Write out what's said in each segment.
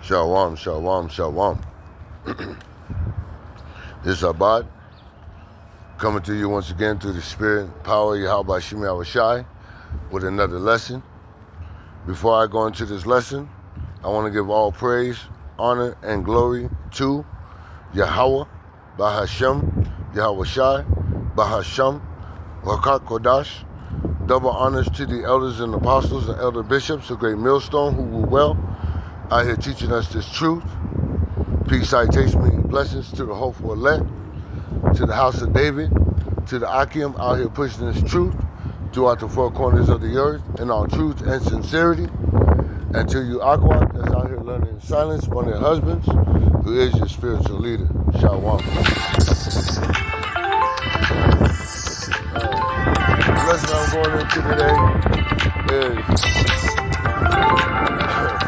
Shalom, shalom, shalom. This is Abad, coming to you once again through the spirit, power of Yahweh Shemi Awashai, with another lesson. Before I go into this lesson, I want to give all praise, honor, and glory to Yahweh, Bahashem, Yahweh Shai, Bahashem, Wakak Kodash. Double honors to the elders and apostles and elder bishops, a great millstone who will well out here teaching us this truth. Peace, citation, and blessings to the hopeful elect, to the house of David, to the Akim out here pushing this truth throughout the four corners of the earth in all truth and sincerity. And to you, Aqua, that's out here learning in silence from their husbands, who is your spiritual leader. Shalom. The lesson I'm going into today is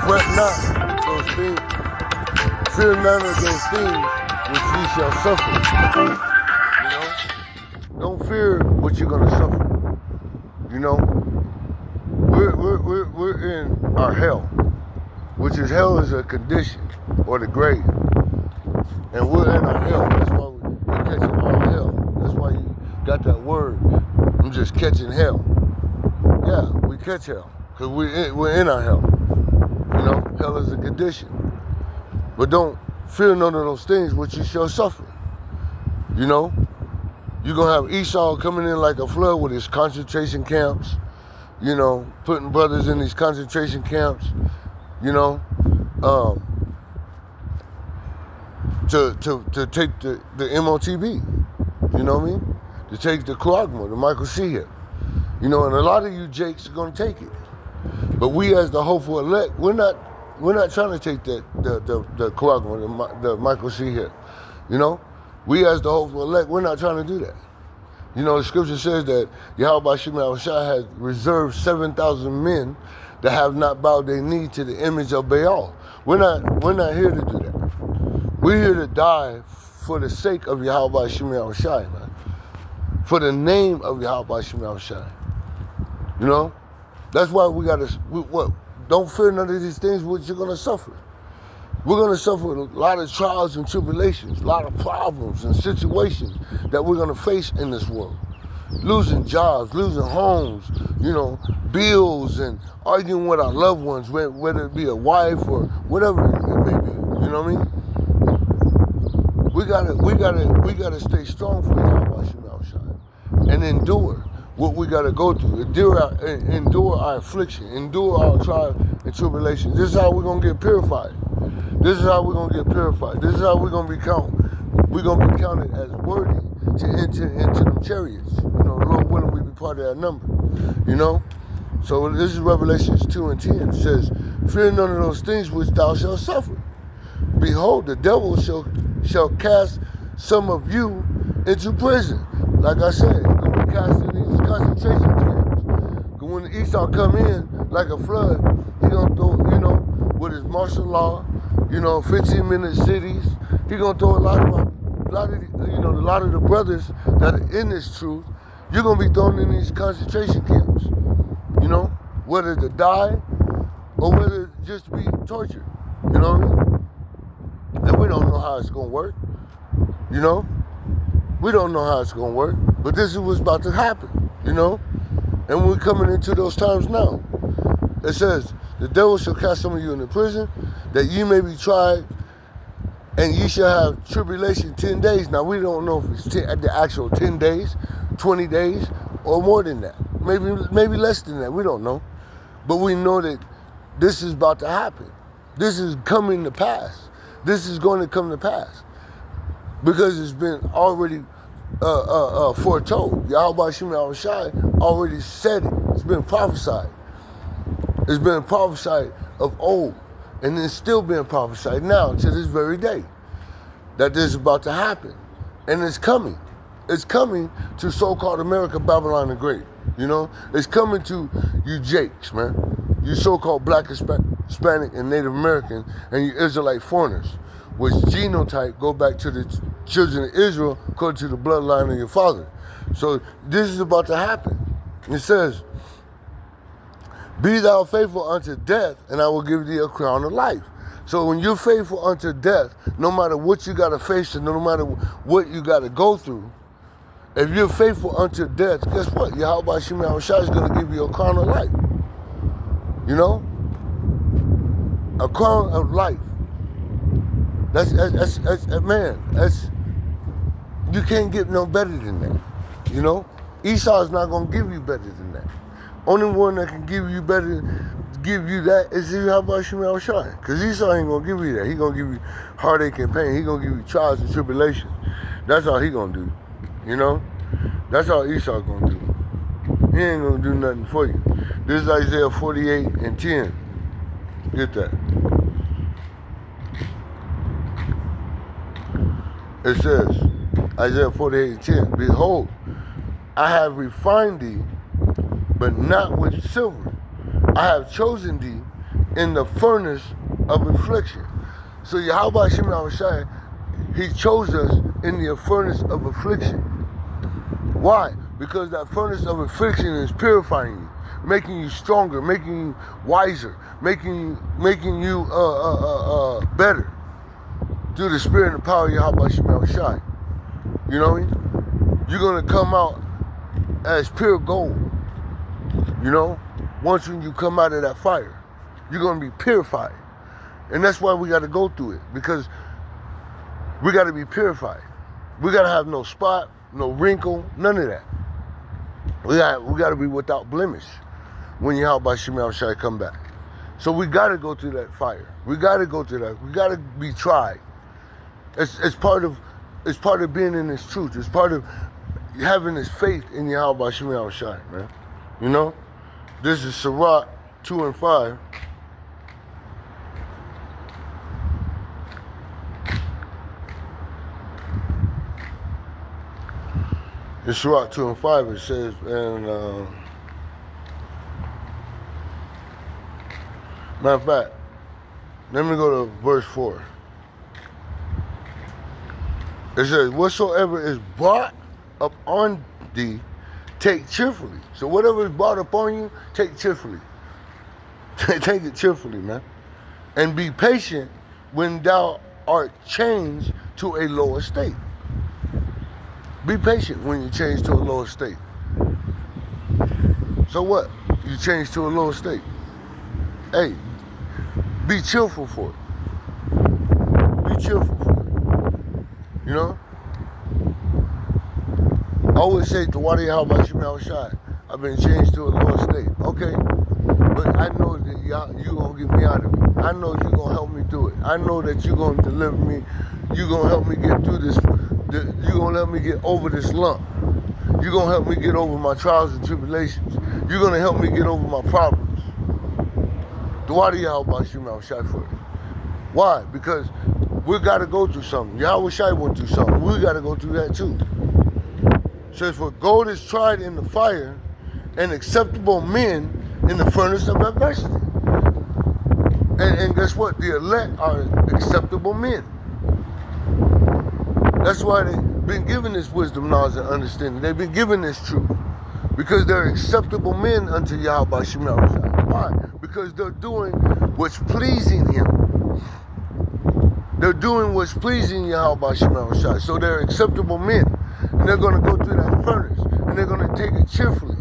fret not those things, fear none of those things which ye shall suffer. You know? Don't fear what you're gonna suffer. You know? We're in our hell, which is hell is a condition or the grave. And we're in our hell. That's why we're catching all hell. That's why you got that word. I'm just catching hell. Yeah, we catch hell because we're in our hell. You know, hell is a condition. But don't fear none of those things which you shall suffer. You know, you're going to have Esau coming in like a flood with his concentration camps, you know, putting brothers in these concentration camps, you know, to take the MOTB, you know what I mean? To take the Kuagma, the Michael C here. You know, and a lot of you jakes are going to take it. But we as the hopeful elect, we're not trying to take the Kuagma, the Michael C here. You know? We as the hopeful elect, we're not trying to do that. You know, the scripture says that Yahweh Shemi Awashai has reserved 7,000 men that have not bowed their knee to the image of Baal. We're not here to do that. We're here to die for the sake of Yahweh Shemi Awashai, man. For the name of Yahweh Shemi Awashai. You know? That's why we gotta, don't fear none of these things which you're gonna suffer. We're gonna suffer a lot of trials and tribulations, a lot of problems and situations that we're gonna face in this world. Losing jobs, losing homes, you know, bills, and arguing with our loved ones, whether it be a wife or whatever it may be. You know what I mean? We gotta stay strong for Yahweh Shemi Awashai and endure what we gotta go through. Endure our affliction, endure our trial and tribulation. This is how we're gonna get purified. This is how we're gonna get purified. This is how we're gonna be counted. We're gonna be counted as worthy to enter into them chariots. You know, Lord willing, we be part of that number. You know? So this is Revelations 2:10. It says, fear none of those things which thou shalt suffer. Behold, the devil shall cast some of you into prison. Like I said, you're gonna be cast in these concentration camps. Because when Esau come in like a flood, he gonna throw, you know, with his martial law, you know, 15-minute cities. He gonna throw a lot of the brothers that are in this truth. You're gonna be thrown in these concentration camps. You know, whether to die or whether just to be tortured. You know what I mean? And we don't know how it's gonna work. You know, we don't know how it's gonna work. But this is what's about to happen. You know, and we're coming into those times now. It says, the devil shall cast some of you into prison, that ye may be tried, and ye shall have tribulation 10 days. Now, we don't know if it's the actual 10 days, 20 days, or more than that. Maybe less than that. We don't know. But we know that this is about to happen. This is coming to pass. This is going to come to pass. Because it's been already foretold. Yahweh Shemi Awashai already said it. It's been prophesied. It's been prophesied of old, and it's still being prophesied now to this very day that this is about to happen, and it's coming. It's coming to so-called America, Babylon the Great. You know, it's coming to you Jakes, man. You so-called Black, Hispanic, and Native American, and you Israelite foreigners, which genotype go back to the children of Israel according to the bloodline of your father. So this is about to happen. It says, be thou faithful unto death, and I will give thee a crown of life. So when you're faithful unto death, no matter what you got to face and no matter what you got to go through, if you're faithful unto death, guess what? Yahweh Shem Yahushua is going to give you a crown of life. You know? A crown of life. That's man, you can't get no better than that. You know? Esau is not going to give you better than that. Only one that can give you that is Yahweh Shem Yahushua. Because Esau ain't going to give you that. He going to give you heartache and pain. He going to give you trials and tribulations. That's all he going to do. You know? That's all Esau gonna do. He ain't gonna do nothing for you. This is Isaiah 48:10. Get that. It says, Isaiah 48:10, behold, I have refined thee, but not with silver. I have chosen thee in the furnace of affliction. So Yahweh Shem Yahushua, he chose us in the furnace of affliction. Why? Because that furnace of affliction is purifying you, making you stronger, making you wiser, making you better through the spirit and the power of Yahweh Shem Yahushua. You know what I mean? You're gonna come out as pure gold. You know, once when you come out of that fire, you're gonna be purified, and that's why we got to go through it, because we got to be purified. We got to have no spot, no wrinkle, none of that. We got to be without blemish when Yahweh Shem Yahushua come back. So we got to go through that fire. We got to go through that. We got to be tried. It's part of being in this truth. It's part of having this faith in Yahweh Shem Yahushua, man. You know, this is Sirach 2:5. In Sirach 2:5 it says, and matter of fact, let me go to verse 4. It says, whatsoever is brought up on thee, take cheerfully. So whatever is brought upon you, take cheerfully. Take it cheerfully, man. And be patient when thou art changed to a lower state. Be patient when you change to a lower state. So what? You change to a lower state. Hey, be cheerful for it. Be cheerful for it. You know? I always say to Wadi Yahweh Shem Yahushua, I've been changed to a lower state. Okay, but I know that you're going to get me out of it. I know you're going to help me through it. I know that you're going to deliver me. You're going to help me get through this. You're going to help me get over this lump. You're going to help me get over my trials and tribulations. You're going to help me get over my problems. Wadi Yahweh Shem Yahushua for it. Why? Because we got to go through something. Yahweh Shai went through something. We got to go through that too. It says, for gold is tried in the fire, and acceptable men in the furnace of adversity. And guess what? The elect are acceptable men. That's why they've been given this wisdom, knowledge, and understanding. They've been given this truth. Because they're acceptable men unto Yahweh Shem Yahushua. Why? Because they're doing what's pleasing Him. They're doing what's pleasing Yahweh Shem Yahushua. So they're acceptable men. And they're going to go through that furnace. And they're going to take it cheerfully.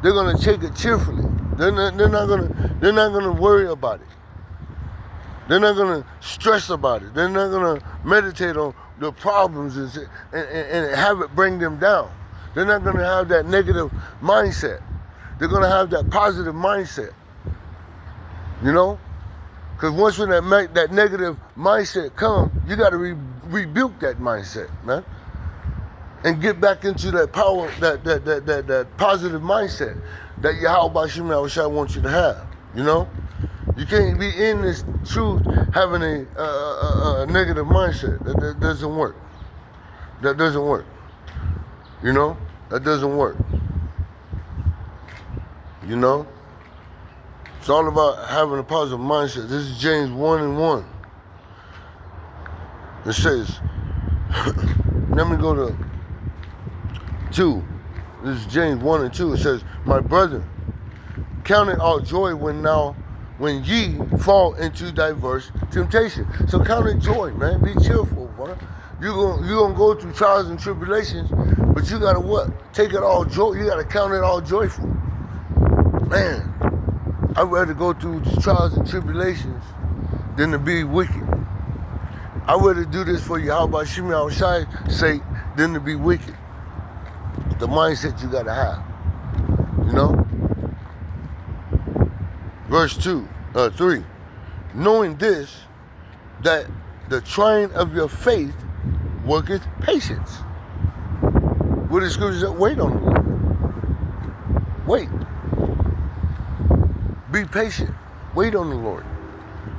They're going to take it cheerfully. They're not going to worry about it. They're not going to stress about it. They're not going to meditate on the problems and have it bring them down. They're not going to have that negative mindset. They're going to have that positive mindset. You know? Because once when that negative mindset comes, you got to rebuke that mindset, man. And get back into that power, that positive mindset that Yahweh Shem Yahushua wants you to have. You know? You can't be in this truth having a negative mindset. That doesn't work. That doesn't work. You know? That doesn't work. You know? It's all about having a positive mindset. This is James 1:1. It says, let me go to 2. This is James 1:2. It says, my brother, count it all joy when when ye fall into diverse temptation. So count it joy, man. Be cheerful, man. You're gonna go through trials and tribulations, but you gotta what? Take it all joy. You gotta count it all joyful. Man, I'd rather go through trials and tribulations than to be wicked. I'd rather do this for Yahweh Shem Yahushai's sake than to be wicked. The mindset you gotta have. You know? Verse 3. Knowing this, that the trying of your faith worketh patience. What the scripture said, wait on the Lord. Wait. Be patient. Wait on the Lord.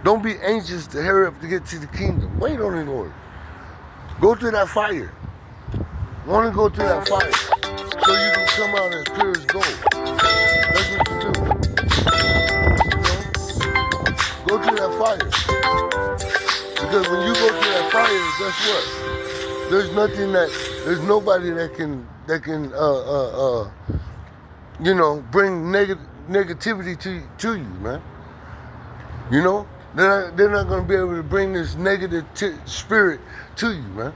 Don't be anxious to hurry up to get to the kingdom. Wait on the Lord. Go through that fire. Want to go through that fire so you can come out as pure as gold. That's what you do. Go through that fire. Because when you go through that fire, guess what? There's nobody that can bring negativity to you, man. You know? They're not going to be able to bring this negative spirit to you, man.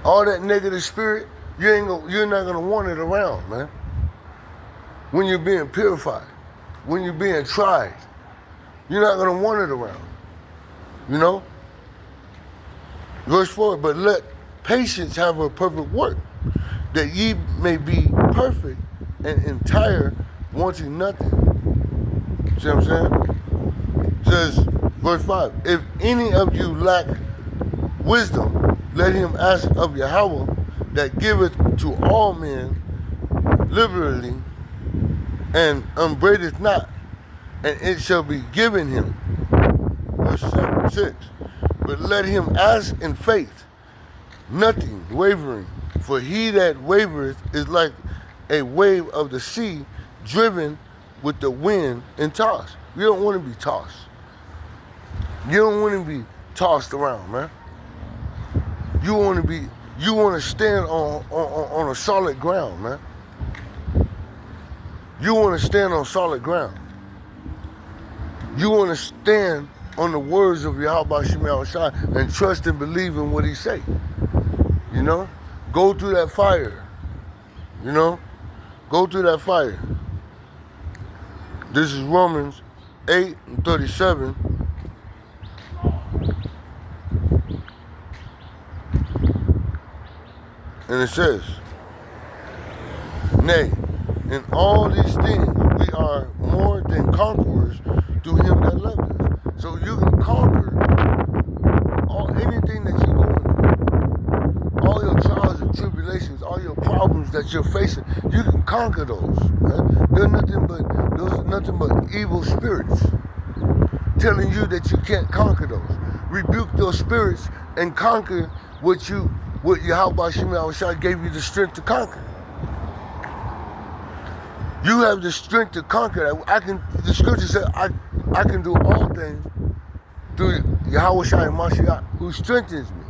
All that negative spirit, you're not going to want it around, man. When you're being purified, when you're being tried, you're not going to want it around. You know? Verse 4, but let patience have a perfect work, that ye may be perfect and entire, wanting nothing. See what I'm saying? It says, verse 5, if any of you lack wisdom, let him ask of Yahweh, that giveth to all men liberally, and upbraideth not, and it shall be given him. Verse 6, but let him ask in faith, nothing wavering, for he that wavereth is like a wave of the sea, driven with the wind and tossed. You don't want to be tossed. You don't want to be tossed around, man. You want to stand on a solid ground, man. You want to stand on solid ground. You want to stand on the words of Yahweh Shem Yahushai and trust and believe in what he say. You know? Go through that fire. You know? Go through that fire. This is Romans 8:37. And it says, nay, in all these things we are more than conquerors through him that loved us. So you can conquer anything that you're going through. All your trials and tribulations, all your problems that you're facing, you can conquer those. Right? Those are nothing but evil spirits telling you that you can't conquer those. Rebuke those spirits and conquer what Yahweh Shem Yahushai gave you the strength to conquer. You have the strength to conquer that. The scripture said, I can do all things through Yahweh Shai Mashiach, who strengthens me.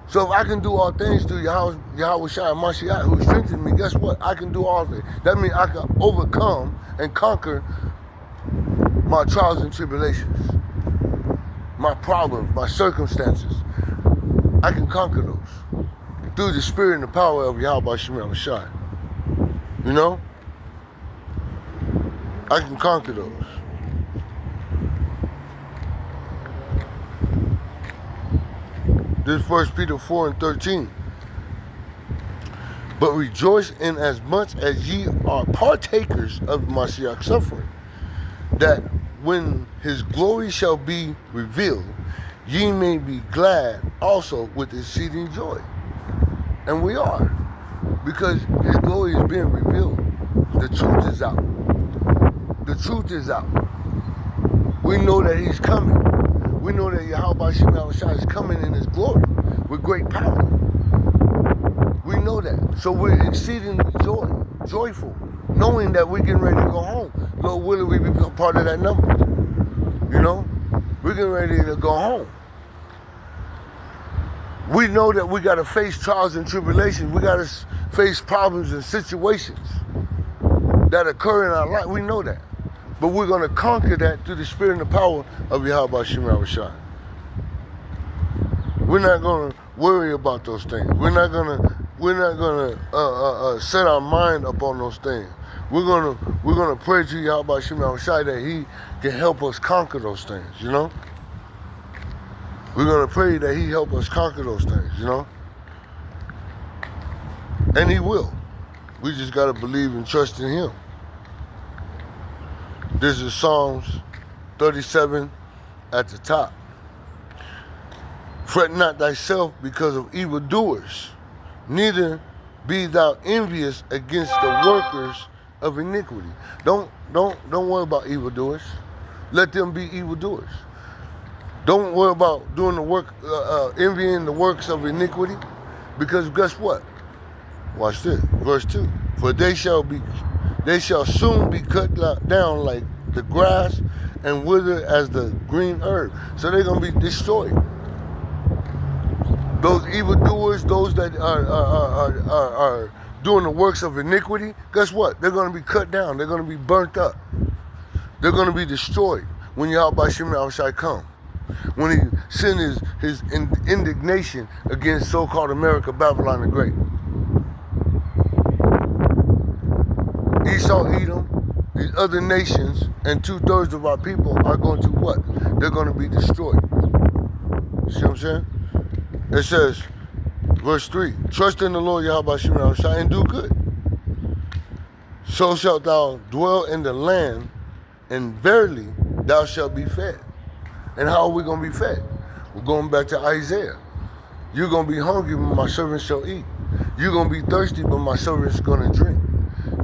So if I can do all things through Yahweh Shai Mashiach, who strengthens me, guess what? I can do all things. That means I can overcome and conquer my trials and tribulations, my problems, my circumstances. I can conquer those through the spirit and the power of Yahweh Shem Yahushai. You know? I can conquer those. This is 1 Peter 4:13. But rejoice in as much as ye are partakers of Mashiach's suffering, that when his glory shall be revealed, ye may be glad also with exceeding joy. And we are, because his glory is being revealed. The truth is out. The truth is out. We know that he's coming. We know that Yahweh Shem Yahushai is coming in his glory with great power. We know that. So we're exceedingly joyful, knowing that we're getting ready to go home. Lord willing, we become part of that number. You know? We're getting ready to go home. We know that we got to face trials and tribulations. We got to face problems and situations that occur in our life. We know that. But we're going to conquer that through the spirit and the power of Yahweh Shemel Rashai. We're not going to worry about those things. We're not going to set our mind upon those things. We're gonna pray to Yahweh Shemel Rashai that He can help us conquer those things. You know. We're gonna pray that He help us conquer those things. You know. And He will. We just gotta believe and trust in Him. This is Psalms 37 at the top. Fret not thyself because of evildoers, neither be thou envious against the workers of iniquity. Don't worry about evildoers. Let them be evildoers. Don't worry about doing the work, envying the works of iniquity, because guess what? Watch this, verse 2. For they shall soon be cut down like the grass and wither as the green herb. So they're gonna be destroyed. Those evildoers, those that are doing the works of iniquity, guess what? They're going to be cut down. They're going to be burnt up. They're going to be destroyed when Yahweh Shemel Rashai come. When He send his indignation against so-called America, Babylon the Great. Esau, Edom, these other nations, and 2/3 of our people are going to what? They're going to be destroyed. You see what I'm saying? It says, verse 3, trust in the Lord Yahweh Shemel Rashai and do good. So shalt thou dwell in the land, and verily thou shalt be fed. And how are we going to be fed? We're going back to Isaiah. You're going to be hungry, but my servants shall eat. You're going to be thirsty, but my servants are going to drink.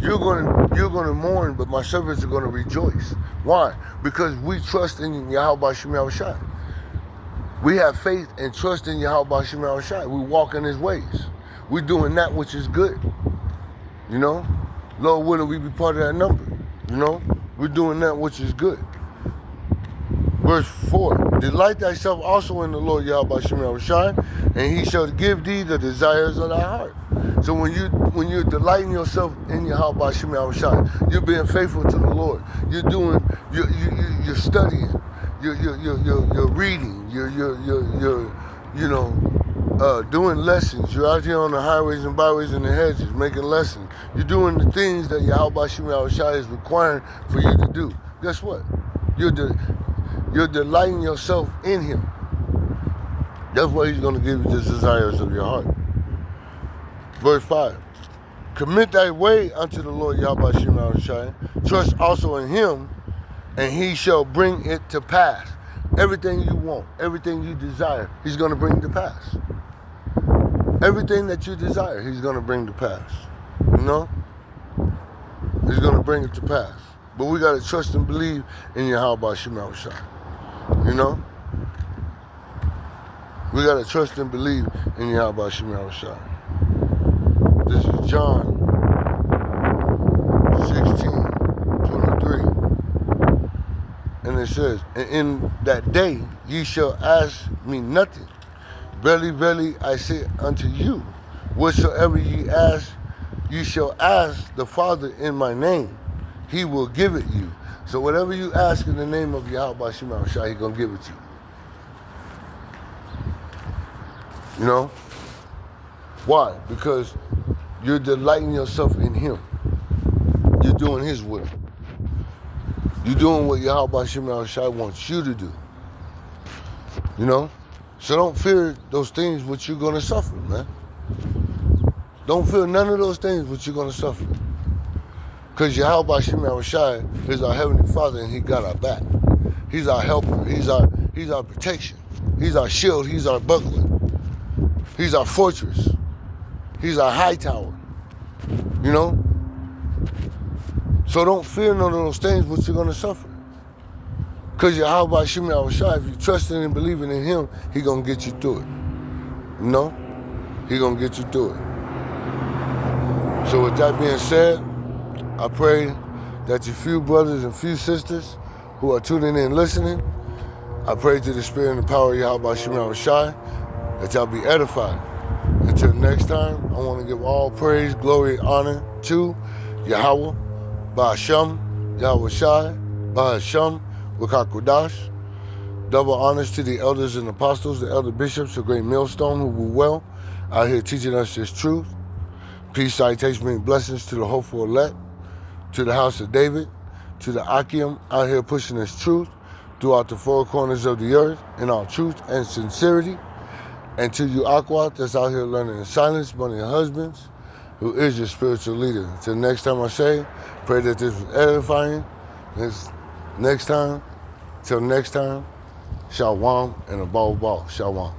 You're going to mourn, but my servants are going to rejoice. Why? Because we trust in Yahweh Shemel Rashai. We have faith and trust in Yahweh Shemel Rashai. We walk in His ways. We're doing that which is good. You know? Lord willing, we be part of that number. You know? We're doing that which is good. Verse 4. Delight thyself also in the Lord Yahweh Shemel Rashai, and He shall give thee the desires of thy heart. So when you're delighting yourself in Yahweh Shemel Rashai, you're being faithful to the Lord. You're studying. You're reading, you're doing lessons. You're out here on the highways and byways and the hedges making lessons. You're doing the things that Yahweh Shemel Rashai is requiring for you to do. Guess what? You're delighting yourself in Him. That's why He's going to give you the desires of your heart. Verse 5. Commit thy way unto the Lord Yahweh Shemel Rashai. Trust also in Him, and He shall bring it to pass. Everything you want, everything you desire, He's going to bring to pass. Everything that you desire, He's going to bring to pass. You know? He's going to bring it to pass. But we got to trust and believe in Yahweh Shemel Rashai. You know? We got to trust and believe in Yahweh Shemel Rashai. This is John 16:23. And it says, and in that day ye shall ask me nothing. Verily, verily, I say unto you, whatsoever ye ask, ye shall ask the Father in my name. He will give it you. So whatever you ask in the name of Yahweh Shemel Rashai, He's going to give it to you. You know? Why? Because you're delighting yourself in Him. You're doing His will. You're doing what Yahweh Shemel Rashai wants you to do. You know? So don't fear those things which you're going to suffer, man. Don't fear none of those things which you're going to suffer. Because Yahweh Shemel Rashai is our Heavenly Father, and He got our back. He's our helper. He's our protection. He's our shield. He's our buckler. He's our fortress. He's our high tower. You know? So don't fear none of those things which you're going to suffer. Because Yahweh Shemel Rashai, if you trusting and believing in Him, He going to get you through it. You know? He going to get you through it. So with that being said, I pray that you few brothers and few sisters who are tuning in listening, I pray to the Spirit and the power of Yahweh Shemel Rashai that y'all be edified. Until next time, I want to give all praise, glory, honor to Yahweh, Ba'ashem, Yahweh Shai, Bahasham Wakakwadash. Double honors to the elders and apostles, the elder bishops, a great millstone who rule well, out here teaching us this truth. Peace, citation, and blessings to the hopeful elect, to the house of David, to the Akim out here pushing this truth throughout the four corners of the earth in all truth and sincerity. And to you, Aqua, that's out here learning in silence, one of your husbands, who is your spiritual leader. Till next time I say, pray that this was edifying. Next time, till next time, Shalom and above all, Shalom.